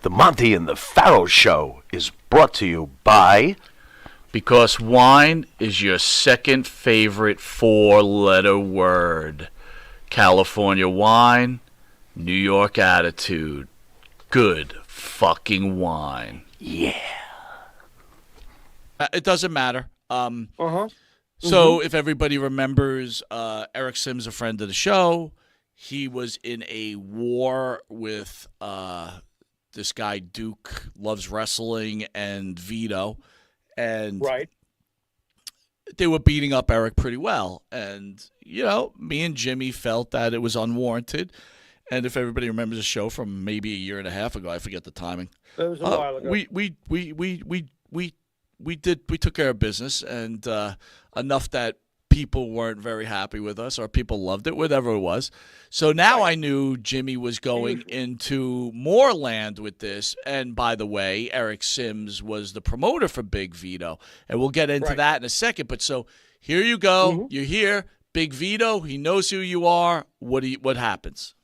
The Monty and the Pharaoh Show is brought to you by... Because wine is your second favorite four-letter word. California wine, New York attitude. Good fucking wine. Yeah. It doesn't matter. Uh-huh. So if everybody remembers, Eric Sims, a friend of the show, he was in a war with this guy Duke, loves wrestling, and Vito. And Right. they were beating up Eric pretty well. And, you know, me and Jimmy felt that it was unwarranted. And if everybody remembers the show from maybe a year and a half ago, I forget the timing. It was a while ago. We took care of business, and enough that people weren't very happy with us, or people loved it, whatever it was. So now I knew Jimmy was going into more land with this. And by the way, Eric Sims was the promoter for Big Vito, and we'll get into that in a second. But so here you go, you're here, Big Vito. He knows who you are. What happens?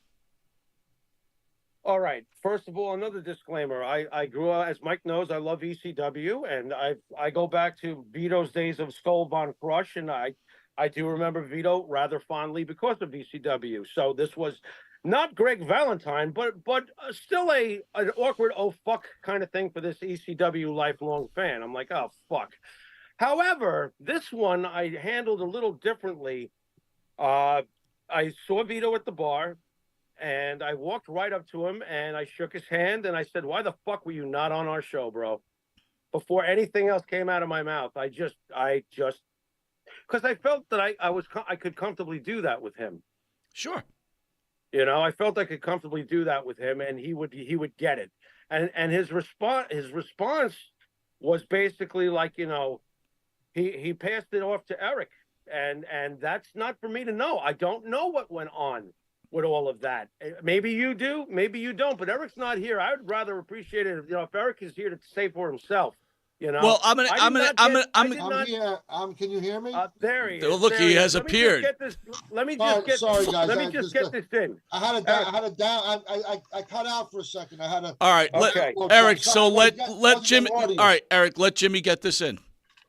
All right. First of all, another disclaimer. I grew up, as Mike knows, I love ECW, and I go back to Vito's days of Skull Von Crush, and I do remember Vito rather fondly because of ECW. So this was not Greg Valentine, but still an awkward oh fuck kind of thing for this ECW lifelong fan. I'm like, oh fuck. However, this one I handled a little differently. I saw Vito at the bar. And I walked right up to him and I shook his hand and I said, why the fuck were you not on our show, bro? Before anything else came out of my mouth, I just, because I felt that I could comfortably do that with him. Sure. You know, I felt I could comfortably do that with him and he would get it. And his response was basically like, you know, he passed it off to Eric and that's not for me to know. I don't know what went on with all of that. Maybe you do, maybe you don't, but Eric's not here. I would rather appreciate it if, you know, if Eric is here to say for himself, you know. Well, I'm here. Can you hear me? There he is. Oh, look, he has appeared. Let me just get this in. I cut out for a second. All right, Eric. So let Jimmy. All right, Eric. Let Jimmy get this in.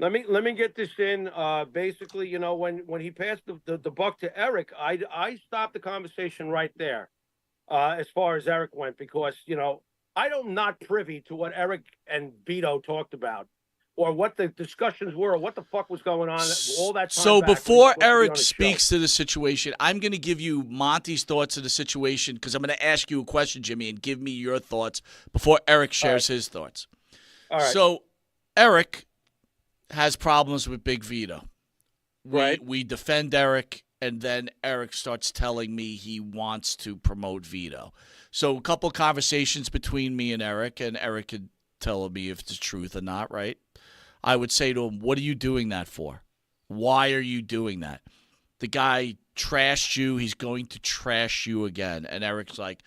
Let me get this in. Basically, you know, when he passed the buck to Eric, I stopped the conversation right there, as far as Eric went, because, you know, I'm not privy to what Eric and Vito talked about, or what the discussions were, or what the fuck was going on all that time. So before Eric speaks to the situation, I'm going to give you Monty's thoughts of the situation, because I'm going to ask you a question, Jimmy, and give me your thoughts before Eric shares his thoughts. All right. So Eric has problems with Big Vito. We defend Eric, and then Eric starts telling me he wants to promote Vito. So a couple conversations between me and Eric could tell me if it's the truth or not, right? I would say to him, what are you doing that for? Why are you doing that? The guy trashed you. He's going to trash you again. And Eric's like,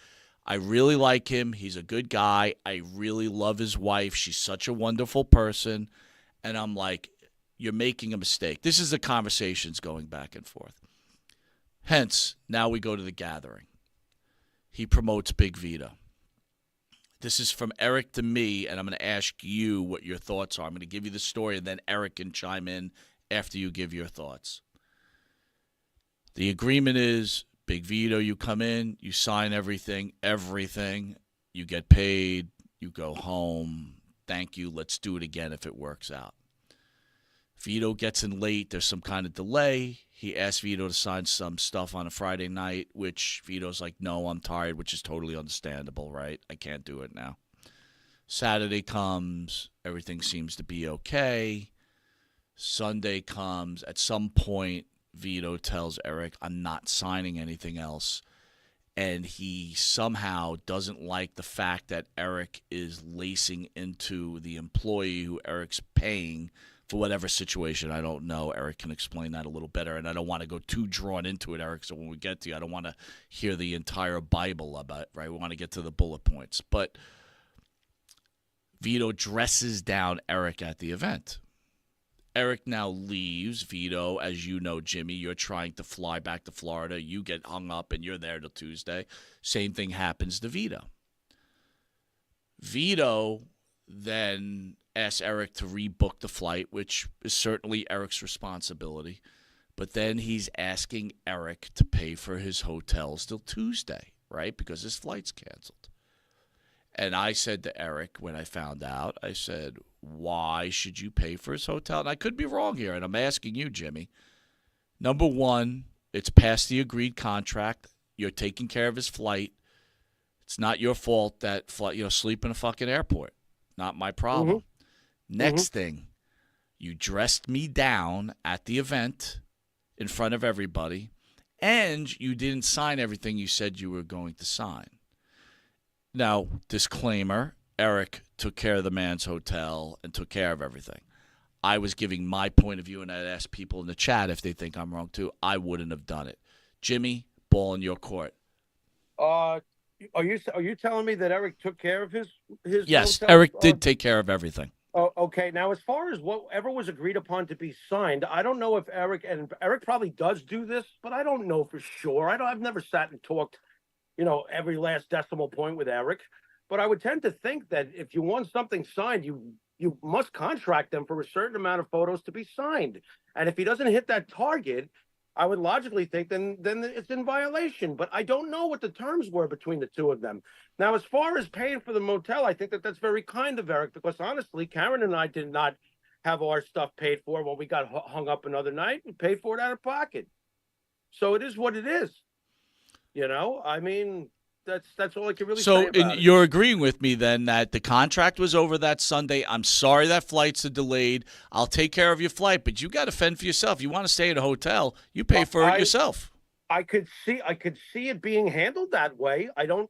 I really like him. He's a good guy. I really love his wife. She's such a wonderful person. And I'm like, you're making a mistake. This is the conversations going back and forth. Hence, now we go to the gathering. He promotes Big Vito. This is from Eric to me, and I'm going to ask you what your thoughts are. I'm going to give you the story, and then Eric can chime in after you give your thoughts. The agreement is, Big Vito, you come in, you sign everything, you get paid, you go home. Thank you. Let's do it again if it works out. Vito gets in late. There's some kind of delay. He asks Vito to sign some stuff on a Friday night, which Vito's like, no, I'm tired, which is totally understandable, right? I can't do it now. Saturday comes. Everything seems to be okay. Sunday comes. At some point, Vito tells Eric, I'm not signing anything else. And he somehow doesn't like the fact that Eric is lacing into the employee who Eric's paying for whatever situation. I don't know. Eric can explain that a little better, and I don't want to go too drawn into it, Eric, so when we get to you, I don't want to hear the entire Bible about it, right? We want to get to the bullet points. But Vito dresses down Eric at the event. Eric now leaves. Vito, as you know, Jimmy, you're trying to fly back to Florida. You get hung up, and you're there till Tuesday. Same thing happens to Vito. Vito then asked Eric to rebook the flight, which is certainly Eric's responsibility. But then he's asking Eric to pay for his hotels till Tuesday, right? Because his flight's canceled. And I said to Eric when I found out, I said, why should you pay for his hotel? And I could be wrong here, and I'm asking you, Jimmy. Number one, it's past the agreed contract. You're taking care of his flight. It's not your fault that sleep in a fucking airport. Not my problem. Next thing, you dressed me down at the event in front of everybody, and you didn't sign everything you said you were going to sign. Now, disclaimer, Eric took care of the man's hotel and took care of everything. I was giving my point of view, and I'd ask people in the chat if they think I'm wrong too. I wouldn't have done it. Jimmy, ball in your court. Are you telling me that Eric took care of his Yes, hotel? Eric did take care of everything. Oh, okay. Now, as far as whatever was agreed upon to be signed, I don't know if Eric probably does do this, but I don't know for sure. I've never sat and talked, every last decimal point with Eric. But I would tend to think that if you want something signed, you must contract them for a certain amount of photos to be signed. And if he doesn't hit that target, I would logically think then it's in violation. But I don't know what the terms were between the two of them. Now, as far as paying for the motel, I think that's very kind of Eric, because honestly, Karen and I did not have our stuff paid for when we got hung up another night. We paid for it out of pocket. So it is what it is. I mean, that's all I can really say about it. You're agreeing with me then that the contract was over that Sunday. I'm sorry that flights are delayed. I'll take care of your flight, but you got to fend for yourself. You want to stay at a hotel, you pay for it yourself. I could see it being handled that way. I don't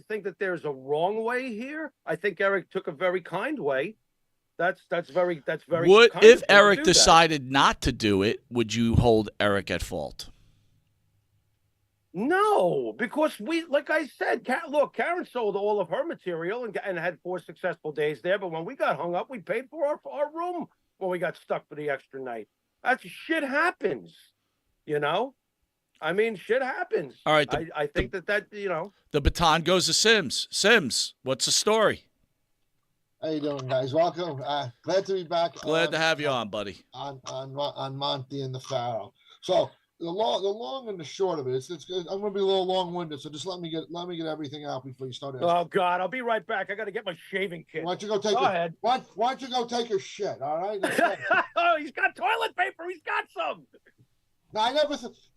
think that there's a wrong way here. I think Eric took a very kind way. That's very Would kind if of him to Eric do decided not to do it, would you hold Eric at fault? No, because like I said, look, Karen sold all of her material and had 4 successful days there. But when we got hung up, we paid for our room when we got stuck for the extra night. That shit happens, I mean, shit happens. All right. I think that The baton goes to Sims. Sims, what's the story? How you doing, guys? Welcome. Glad to be back. Glad to have you on, buddy. On Monty and the Pharaoh. So the long and the short of it, I'm going to be a little long-winded, so just let me get everything out before you start asking. Oh God, I'll be right back. I got to get my shaving kit. Why don't you go take? Go ahead. Why don't you go take a shit? All right. Oh, he's got toilet paper. He's got some. Now,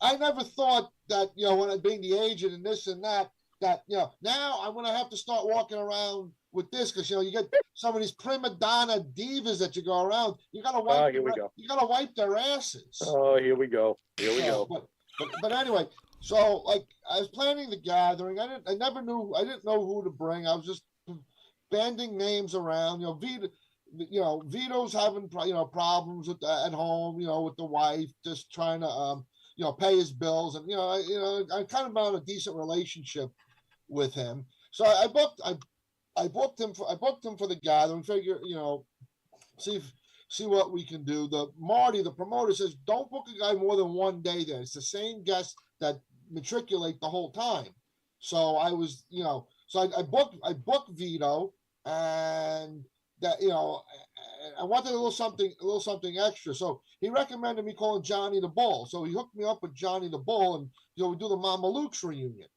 I never thought that, when I being the agent and this and that, now I'm going to have to start walking around with this because, you get some of these prima donna divas that you go around. You got to wipe. Here we go. You got to wipe their asses. Oh, here we go. Here we go. But anyway, so like I was planning the gathering. I didn't know who to bring. I was just banding names around. Vito's having problems with at home. With the wife, just trying to pay his bills, and I'm kind of on a decent relationship with him. So I booked him for the gathering. Figure see what we can do. Marty, the promoter, says don't book a guy more than one day there. It's the same guests that matriculate the whole time. So I was so I booked Vito, and that I wanted a little something extra. So he recommended me calling Johnny the Bull. So he hooked me up with Johnny the Bull, and we do the Mama Luke's reunion.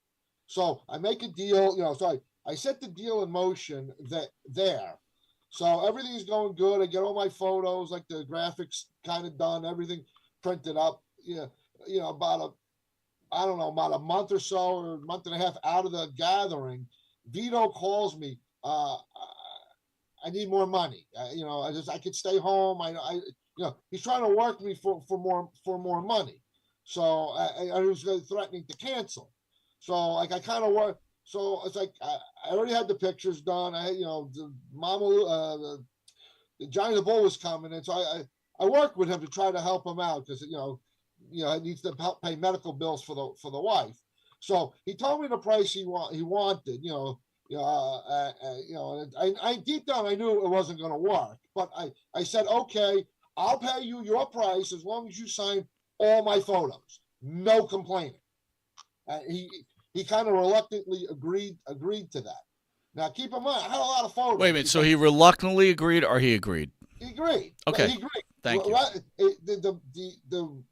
So I make a deal, so I set the deal in motion there. So everything's going good. I get all my photos, like the graphics kind of done, everything printed up. About a month or so, or a month and a half out of the gathering, Vito calls me. I need more money. I could stay home. He's trying to work me for more money. So I was threatening to cancel. So like I kind of work. So it's like I already had the pictures done. I had the Mama, the Johnny the Bull was coming, and so I worked with him to try to help him out because he needs to help pay medical bills for the wife. So he told me the price he wanted. I deep down I knew it wasn't going to work, but I said, okay, I'll pay you your price as long as you sign all my photos. No complaining. He kind of reluctantly agreed to that. Now, keep in mind, I had a lot of photos. Wait a minute. So he reluctantly agreed, or he agreed? He agreed. Okay. He agreed. Thank you. Right, the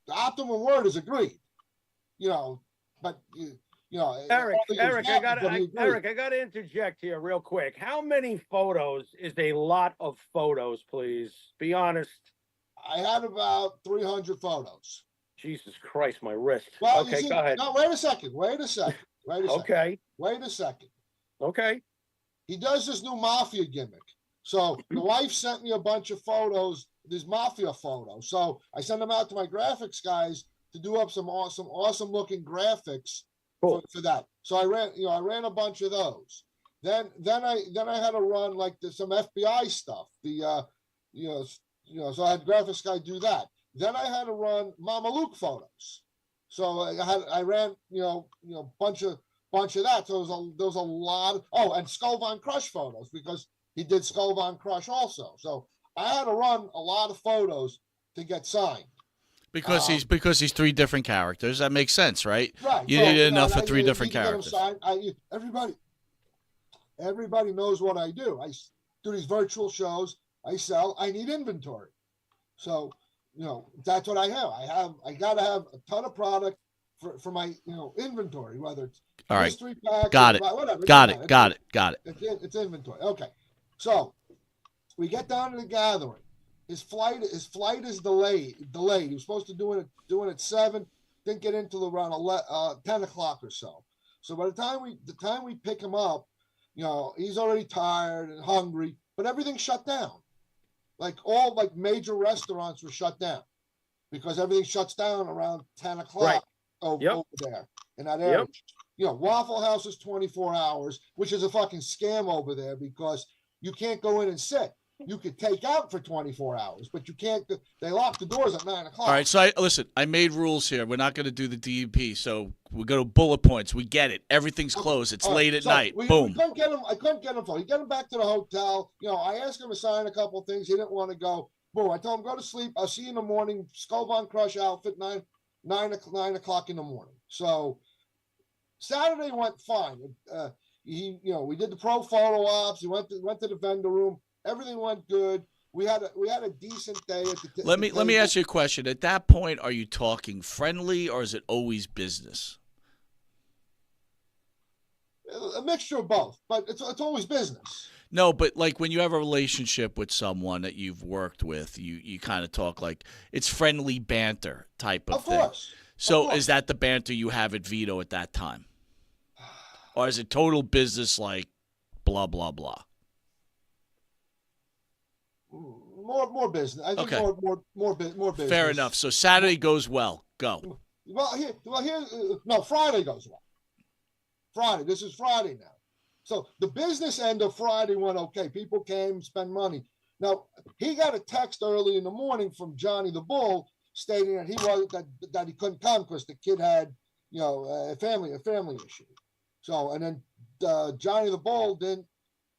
optimum word is agreed. You know, but Eric, I Eric, got to interject here real quick. How many photos is a lot of photos, please? Be honest. I had about 300 photos. Jesus Christ, my wrist. Well, okay, see, go ahead. No, wait a second. Okay. Wait a second. Okay. He does this new mafia gimmick. So the wife sent me a bunch of photos, these mafia photos. So I sent them out to my graphics guys to do up some awesome looking graphics for that. So I ran a bunch of those. Then I had to run like some FBI stuff. So I had graphics guy do that. Then I had to run Mama Luke photos. So I ran bunch of that. So there was a lot. And Skull Von Crush photos because he did Skull Von Crush also. So I had to run a lot of photos to get signed. Because he's three different characters. That makes sense, right? Right. You needed enough for three different characters. Everybody knows what I do. I do these virtual shows. I sell. I need inventory. So, that's what I have. I got to have a ton of product for my, inventory, whether it's all right. mystery packs. Got it. Whatever. Got it. It's inventory. Okay. So we get down to the gathering. His flight is delayed. He was supposed to do it at 7, didn't get into around 10 o'clock or so. So by the time we pick him up, he's already tired and hungry, but everything's shut down. All major restaurants were shut down because everything shuts down around 10 o'clock over there in that area. Yep. Waffle House is 24 hours, which is a fucking scam over there because you can't go in and sit. You could take out for 24 hours, but you can't. They lock the doors at 9 o'clock. All right, so I made rules here. We're not going to do the DP, so we go to bullet points. We get it. Everything's closed. It's late at night. Boom. I couldn't get him. He get him back to the hotel. I asked him to sign a couple of things. He didn't want to go. Boom. I told him go to sleep. I'll see you in the morning. Skull Von Crush outfit 9 o'clock in the morning. So Saturday went fine. We did the pro photo ops. He went to the vendor room. Everything went good. We had a decent day at the. Let me ask you a question. At that point, are you talking friendly or is it always business? A mixture of both, but it's always business. No, but when you have a relationship with someone that you've worked with, you kind of talk like it's friendly banter type of thing. Course. So is that the banter you have at Vito at that time? Or is it total business like blah, blah, blah? More business. I think more business. Fair enough. So Saturday goes well. Go. Friday goes well. Friday. This is Friday now. So the business end of Friday went okay. People came, spend money. Now he got a text early in the morning from Johnny the Bull stating that he couldn't come because the kid had a family issue. So and then Johnny the Bull didn't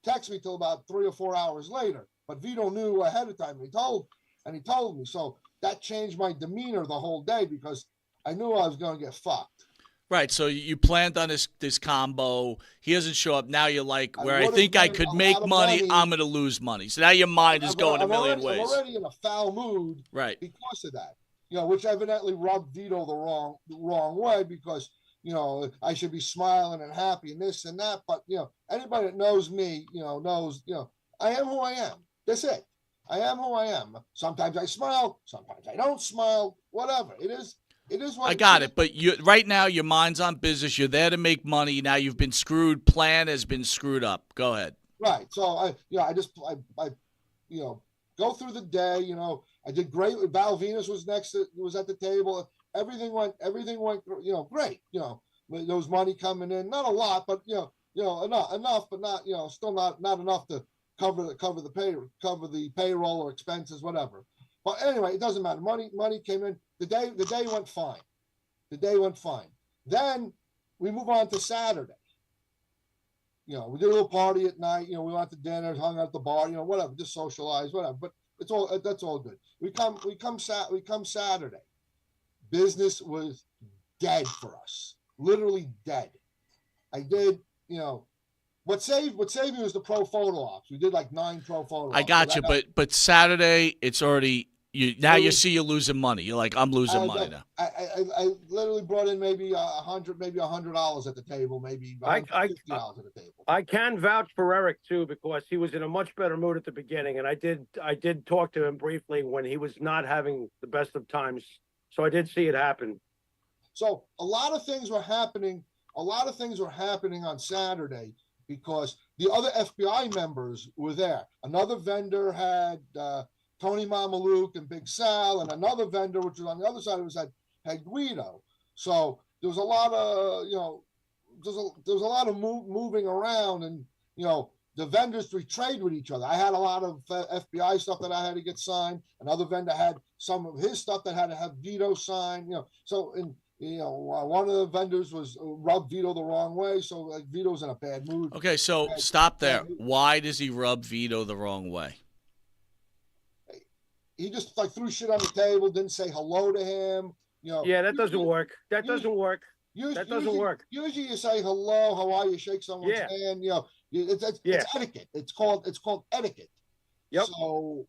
text me till about 3 or 4 hours later. But Vito knew ahead of time, and he told me. So that changed my demeanor the whole day because I knew I was going to get fucked. Right. So you planned on this combo. He doesn't show up. Now you're like, where I think I could make money, I'm going to lose money. So now your mind is going a million ways. I'm already in a foul mood, right? Because of that. Which evidently rubbed Vito the wrong way because I should be smiling and happy and this and that. But anybody that knows me, knows I am who I am. That's it. I am who I am. Sometimes I smile. Sometimes I don't smile. Whatever. It is what I got it. But right now, your mind's on business. You're there to make money. Now you've been screwed. Plan has been screwed up. Go ahead. Right. So I go through the day. I did great. Val Venus was at the table. Everything went. Great. There was money coming in. Not a lot, but enough, but not still not enough to cover the payroll or expenses, whatever. But anyway, it doesn't matter. Money came in. The day went fine. Then we move on to Saturday. We did a little party at night. We went to dinner, hung out at the bar. Whatever, just socialize, whatever. But that's all good. We come Saturday. Business was dead for us, literally dead. I did what saved me was the pro photo ops. We did like 9 pro photo ops. I got you, but Saturday it's already you see you're losing money. You're like, I'm losing money now. I literally brought in maybe $100 at the table, maybe $150 at the table. I can vouch for Eric too, because he was in a much better mood at the beginning, and I did talk to him briefly when he was not having the best of times. So I did see it happen. So a lot of things were happening. A lot of things were happening on Saturday because the other FBI members were there. Another vendor had Tony Mamaluke and Big Sal, and another vendor, which was on the other side, had Guido. So there was a lot of, there was a lot of moving around, and the vendors would trade with each other. I had a lot of FBI stuff that I had to get signed. Another vendor had some of his stuff that had to have Vito signed. So one of the vendors was rubbed Vito the wrong way, so like Vito's in a bad mood. Okay, so stop there. Why does he rub Vito the wrong way? He just like threw shit on the table, didn't say hello to him. Yeah, that doesn't work. That doesn't work. That doesn't work. Usually you say hello, how are you, shake someone's hand. It's etiquette. It's called etiquette. Yep. So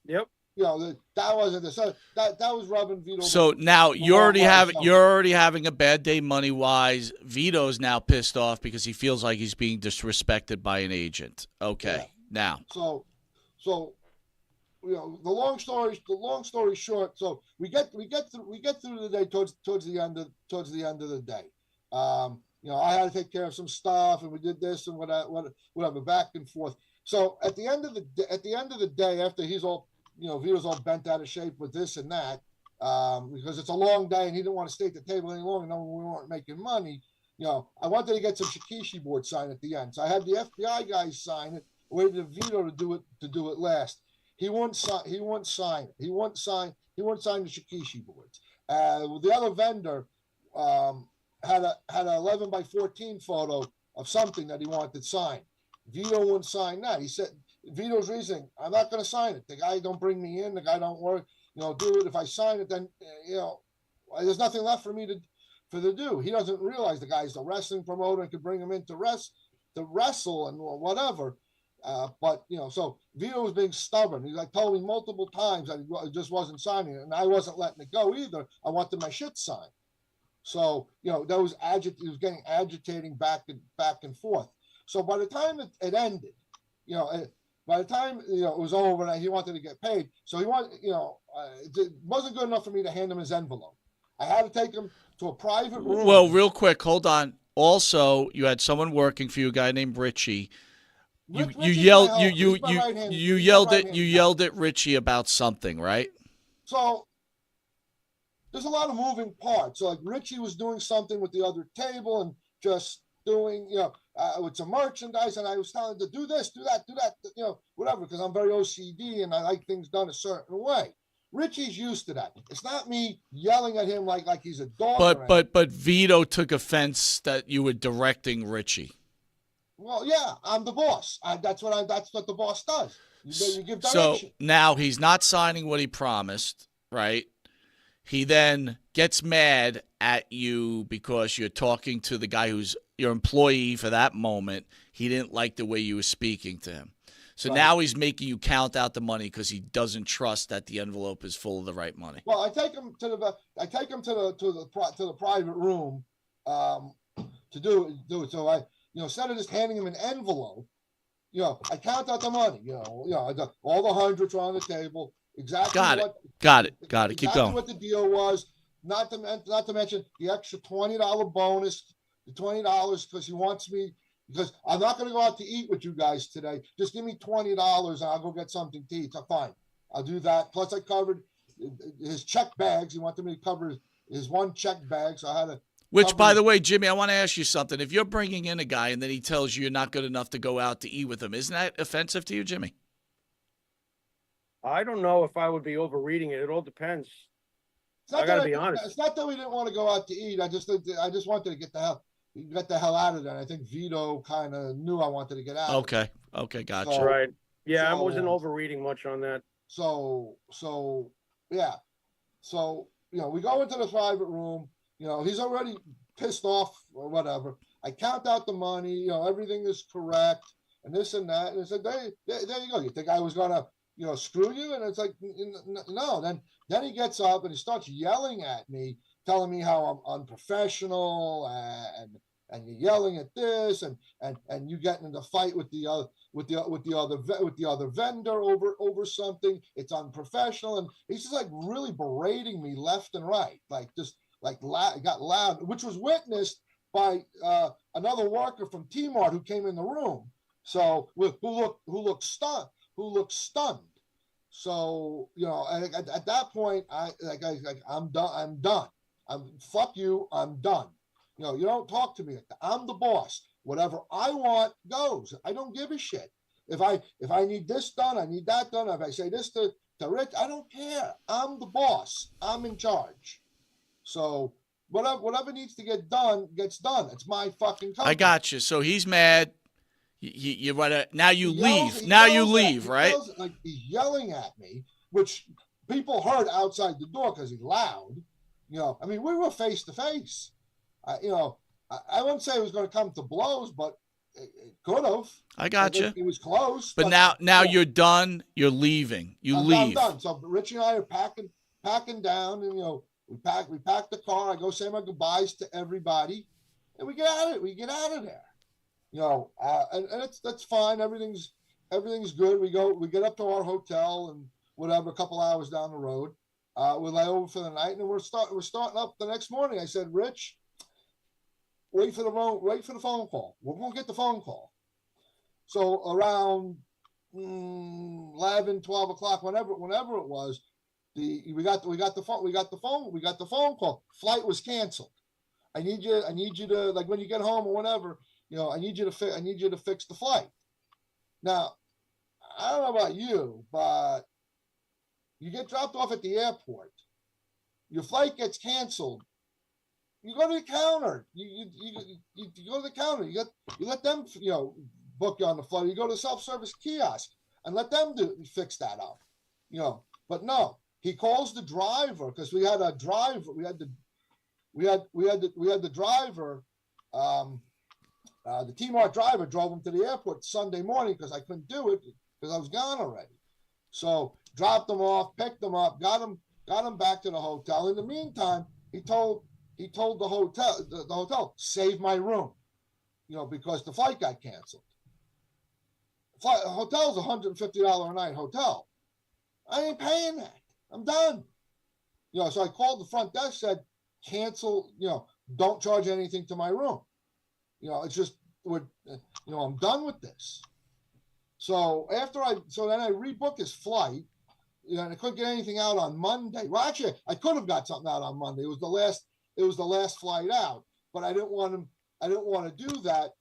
yep. That wasn't that was rubbing Vito. So now you're already having a bad day money wise. Vito's now pissed off because he feels like he's being disrespected by an agent. Okay, now. So the long story short. So we get through the day towards the end of the day. I had to take care of some stuff, and we did this and whatever, back and forth. So at the end of the day, after he's all Vito's all bent out of shape with this and that, because it's a long day and he didn't want to stay at the table any longer, knowing we weren't making money. I wanted to get some Shikishi board signed at the end, so I had the FBI guys sign it. Waited for Vito to do it last. He wouldn't sign it. He wouldn't sign the Shikishi boards. The other vendor had an 11 by 14 photo of something that he wanted signed. Vito wouldn't sign that. He said Vito's reasoning, I'm not going to sign it. The guy don't bring me in. The guy don't work. Do it. If I sign it, then there's nothing left for me to do. He doesn't realize the guy's a wrestling promoter and could bring him in to wrestle and whatever. But so Vito was being stubborn. He told me multiple times that he just wasn't signing it, and I wasn't letting it go either. I wanted my shit signed. So that was it was getting agitating back and forth. So by the time it ended, by the time it was over and he wanted to get paid, so he wanted, it wasn't good enough for me to hand him his envelope. I had to take him to a private room. Well, real quick, hold on. Also, you had someone working for you, a guy named Richie. You yelled at Richie about something, right? So there's a lot of moving parts. So like Richie was doing something with the other table and just doing, with some merchandise, and I was telling him to do this, do that, whatever, because I'm very OCD and I like things done a certain way. Richie's used to that. It's not me yelling at him like he's a dog. But Vito took offense that you were directing Richie. Well, yeah, I'm the boss. That's what the boss does. You give direction. So now he's not signing what he promised, right? He then gets mad at you because you're talking to the guy who's your employee for that moment. He didn't like the way you were speaking to him. So now he's making you count out the money because he doesn't trust that the envelope is full of the right money. Well, I take him to the private room to do it. So I instead of just handing him an envelope, I count out the money. I got all the hundreds on the table. Exactly. Got it. Exactly Keep going. What the deal was. Not to mention the extra $20 bonus, the $20 because he wants me. Because I'm not going to go out to eat with you guys today. Just give me $20 and I'll go get something to eat. So fine, I'll do that. Plus, I covered his check bags. He wanted me to cover his one check bag, so I had to. Which, by the way, Jimmy, I want to ask you something. If you're bringing in a guy and then he tells you you're not good enough to go out to eat with him, isn't that offensive to you, Jimmy? I don't know if I would be overreading it. It all depends. I got to be honest. It's not that we didn't want to go out to eat. I just wanted to get the hell out of there. And I think Vito kind of knew I wanted to get out. Okay, gotcha. So, right. Yeah, I wasn't overreading much on that. So yeah. So, we go into the private room. He's already pissed off or whatever. I count out the money, you know, everything is correct and this and that. And I said, there you go. You think I was going to, you know, screw you? And it's like, no. Then he gets up and he starts yelling at me, telling me how I'm unprofessional and you're yelling at this and you getting in the fight with the other vendor over something. It's unprofessional, and he's just like really berating me left and right, like just like got loud, which was witnessed by another worker from T-Mart who came in the room. So who looked stunned. So you know, at that point, I'm done. Fuck you. I'm done. You know, you don't talk to me like that. I'm the boss. Whatever I want goes. I don't give a shit. If I need this done, I need that done. If I say this to Rich, I don't care. I'm the boss. I'm in charge. So whatever needs to get done gets done. It's my fucking company. I got you. So he's mad. You now you leave. Now you leave, right? Like he's yelling at me, which people heard outside the door because he's loud. You know, I mean, we were face to face. You know, I wouldn't say it was going to come to blows, but it could have. I got you. It was close. But now you're done. You're leaving. I'm leave. I'm done. So Richie and I are packing down, and you know, we pack the car. I go say my goodbyes to everybody, and we get out of there. You know, and that's fine. Everything's good. We get up to our hotel and whatever, a couple hours down the road. We lay over for the night, and we're starting up the next morning. I said, Rich, wait for the phone call. We're going to get the phone call. So around 11, 12 o'clock, whenever it was, we got the phone call. Flight was canceled. I need you to, like, when you get home or whatever, you know, I need you to fix the flight. Now, I don't know about you, but you get dropped off at the airport. Your flight gets canceled. You go to the counter. You go to the counter. You let them, you know, book you on the flight. You go to the self-service kiosk and let them fix that up. You know, but no, he calls the driver because we had a driver. We had the driver. The T-Mart driver drove him to the airport Sunday morning because I couldn't do it because I was gone already. So dropped him off, picked him up, got him back to the hotel. In the meantime, he told the hotel, save my room, you know, because the flight got canceled. Hotel's $150 a night hotel. I ain't paying that. I'm done. You know, so I called the front desk, said, cancel, you know, don't charge anything to my room. You know, it's just, I'm done with this. So then I rebooked his flight, you know, and I couldn't get anything out on Monday. Well, actually, I could have got something out on Monday. It was the last flight out, but I didn't want to do that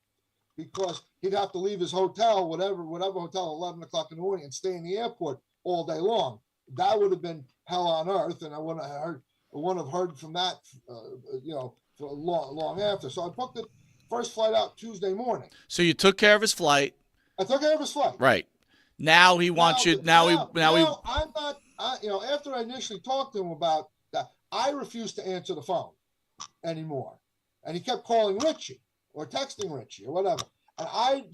because he'd have to leave his hotel, whatever hotel, 11 o'clock in the morning, and stay in the airport all day long. That would have been hell on earth, and I wouldn't have heard from that, you know, for long after. So I booked the first flight out Tuesday morning. So you took care of his flight. I took care of his flight. Right. Now he wants you. Now I'm not. You know, after I initially talked to him about that, I refused to answer the phone anymore, and he kept calling Richie or texting Richie or whatever. And I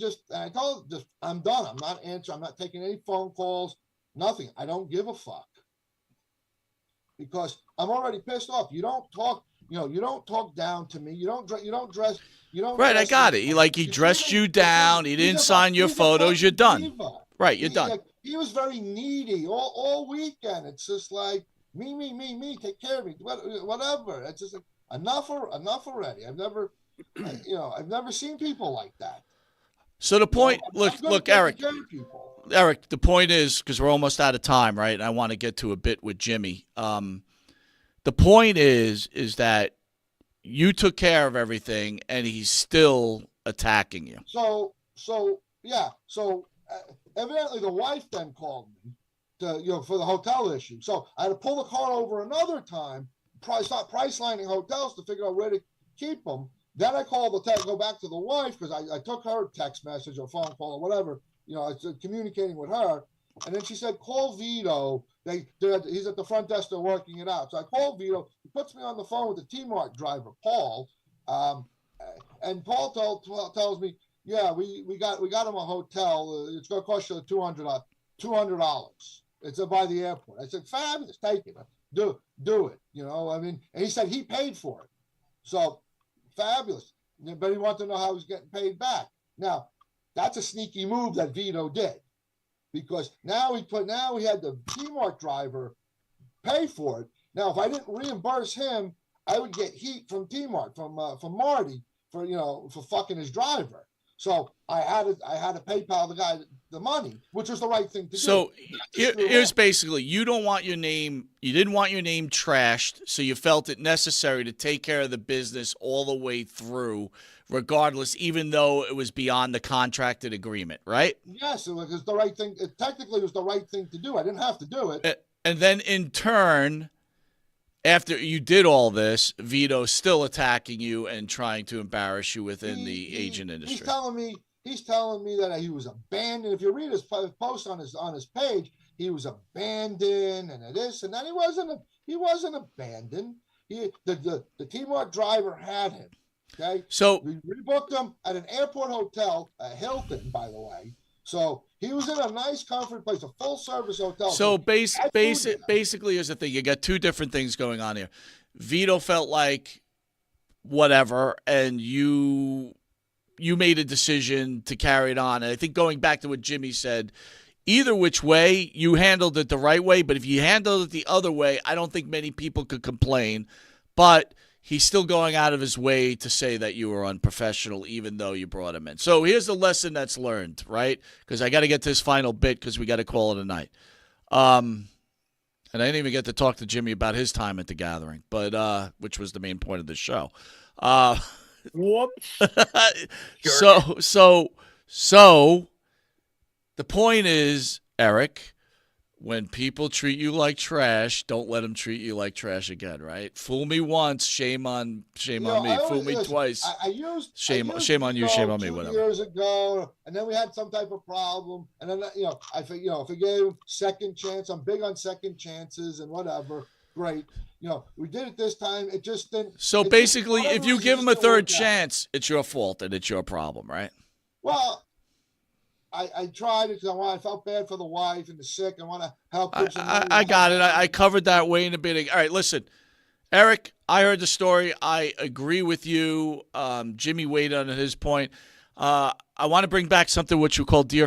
told him, I'm done. I'm not answering. I'm not taking any phone calls. Nothing. I don't give a fuck because I'm already pissed off. You don't talk. You know, you don't talk down to me. You don't dress. Right, I got it. He dressed you down. He didn't sign your photos. You're done. Diva. Right, you're done. He was very needy all weekend. It's just like me. Take care of me. Whatever. It's just like enough already. I've never seen people like that. So the point, look, Eric. Eric, the point is, because we're almost out of time, right? And I want to get to a bit with Jimmy. The point is that you took care of everything, and he's still attacking you. So evidently the wife then called me for the hotel issue. So I had to pull the car over another time, start price lining hotels to figure out where to keep them. Then I called go back to the wife because I took her text message or phone call or whatever. You know, I was communicating with her. And then she said, call Vito. He's at the front desk. They're working it out. So I called Vito. He puts me on the phone with the T-Mart driver, Paul. And Paul tells me, yeah, we got him a hotel. It's going to cost you $200. It's by the airport. I said, fabulous, take it. Do it. I mean, and he said he paid for it. So fabulous. But he wanted to know how he was getting paid back. Now, that's a sneaky move that Vito did, because now he had the T-Mart driver pay for it. Now, if I didn't reimburse him, I would get heat from T-Mart, from Marty, for fucking his driver. So I had to PayPal the guy the money, which was the right thing to do. So here's basically, you didn't want your name trashed, so you felt it necessary to take care of the business all the way through, regardless, even though it was beyond the contracted agreement, right? Yes, it was the right thing. It technically was the right thing to do. I didn't have to do it. And then in turn, after you did all this, Vito's still attacking you and trying to embarrass you within the agent industry. He's telling me that he was abandoned. If you read his post on his page, he was abandoned and this and that. He wasn't abandoned. The T-Mart driver had him. Okay, so we rebooked him at an airport hotel, a Hilton, by the way. So he was in a nice, comfort place, a full-service hotel. So basically, here's the thing: you got two different things going on here. Vito felt like whatever, and you made a decision to carry it on. And I think going back to what Jimmy said, either which way, you handled it the right way. But if you handled it the other way, I don't think many people could complain. But he's still going out of his way to say that you were unprofessional, even though you brought him in. So here's the lesson that's learned, right? Because I got to get to this final bit because we got to call it a night. And I didn't even get to talk to Jimmy about his time at the gathering, but which was the main point of the show. Whoops. So the point is, Eric, when people treat you like trash, don't let them treat you like trash again, right? Fool me once, shame on me. Fool me twice, shame on you, shame on me, whatever. Years ago, and then we had some type of problem, and then I forgave him second chance. I'm big on second chances and whatever. Great. We did it this time. It just didn't. So basically, if you give him a third chance, it's your fault and it's your problem, right? Well, I tried it because I felt bad for the wife and the sick. I want to help. I got it. I covered that way in the beginning. All right, listen, Eric, I heard the story. I agree with you. Jimmy weighed on his point. I want to bring back something which you call Dear